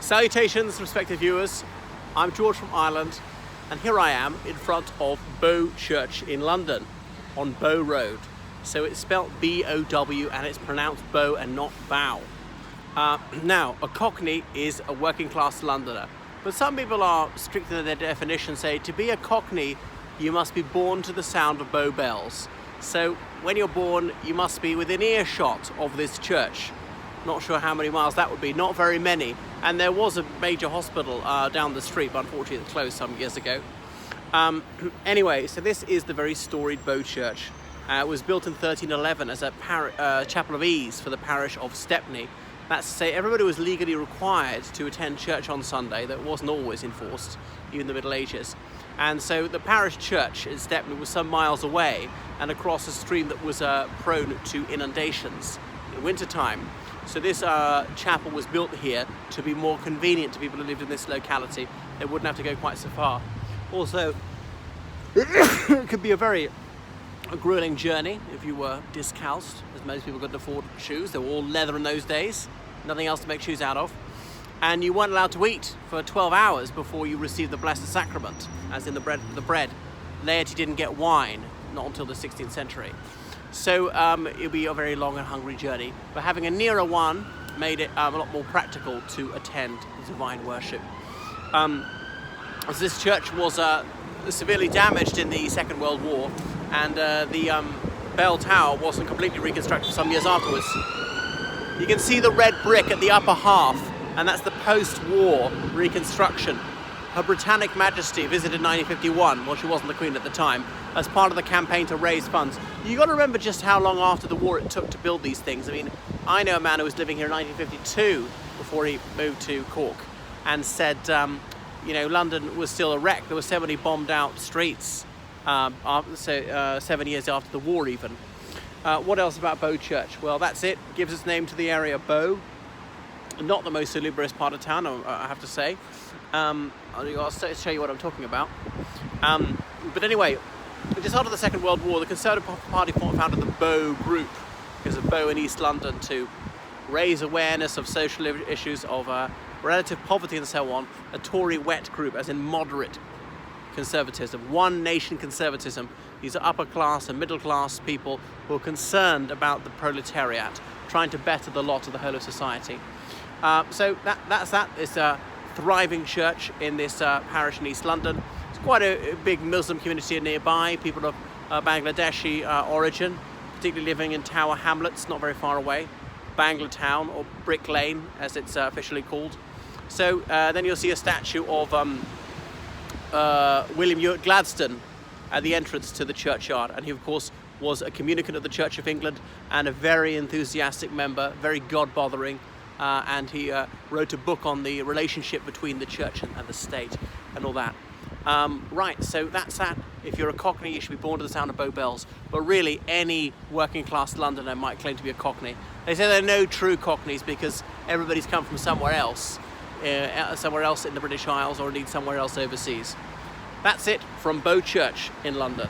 Salutations, respected viewers. I'm George from Ireland, and here I am in front of Bow Church in London, on Bow Road. So it's spelt B-O-W and it's pronounced Bow and not Bow. Now, a Cockney is a working class Londoner, but some people are strict in their definition, say to be a Cockney you must be born to the sound of Bow bells. So when you're born you must be within earshot of this church. Not sure how many miles that would be, not very many. And there was a major hospital down the street, but unfortunately it closed some years ago. Anyway, so this is the very storied Bow Church. It was built in 1311 as a chapel of ease for the parish of Stepney. That's to say everybody was legally required to attend church on Sunday. That wasn't always enforced, even in the Middle Ages. And so the parish church in Stepney was some miles away and across a stream that was prone to inundations in winter time. So this chapel was built here to be more convenient to people who lived in this locality. They wouldn't have to go quite so far. Also, it could be a very grueling journey if you were discalced, as most people couldn't afford shoes. They were all leather in those days, nothing else to make shoes out of. And you weren't allowed to eat for 12 hours before you received the Blessed Sacrament, as in the bread. Laity didn't get wine, not until the 16th century. So it'll be a very long and hungry journey, but having a nearer one made it a lot more practical to attend divine worship. As this church was severely damaged in the Second World War, and the bell tower wasn't completely reconstructed for some years afterwards. You can see the red brick at the upper half, and that's the post-war reconstruction. Her Britannic Majesty visited in 1951, well, she wasn't the Queen at the time, as part of the campaign to raise funds. You got to remember just how long after the war it took to build these things. I mean, I know a man who was living here in 1952 before he moved to Cork, and said, you know, London was still a wreck. There were so many bombed out streets, 7 years after the war even. What else about Bow Church? Well, that's it. Gives its name to the area Bow. Not the most salubrious part of town, I have to say. I'll show you what I'm talking about. But anyway, just after the Second World War, the Conservative Party founded the Bow Group, because of Bow in East London, to raise awareness of social issues of relative poverty and so on. A Tory wet group, as in moderate conservatism, one nation conservatism. These are upper class and middle class people who are concerned about the proletariat, trying to better the lot of the whole of society. So that's that. It's a thriving church in this parish in East London. It's quite a big Muslim community nearby, people of Bangladeshi origin, particularly living in Tower Hamlets, not very far away, Bangla Town, or Brick Lane as it's officially called. So then you'll see a statue of William Ewart Gladstone at the entrance to the churchyard, and he of course was a communicant of the Church of England and a very enthusiastic member, very God-bothering. And he wrote a book on the relationship between the church and the state and all that. Right, so that's that. If you're a Cockney, you should be born to the sound of Bow bells. But really, any working class Londoner might claim to be a Cockney. They say there are no true Cockneys because everybody's come from somewhere else in the British Isles, or indeed somewhere else overseas. That's it from Bow Church in London.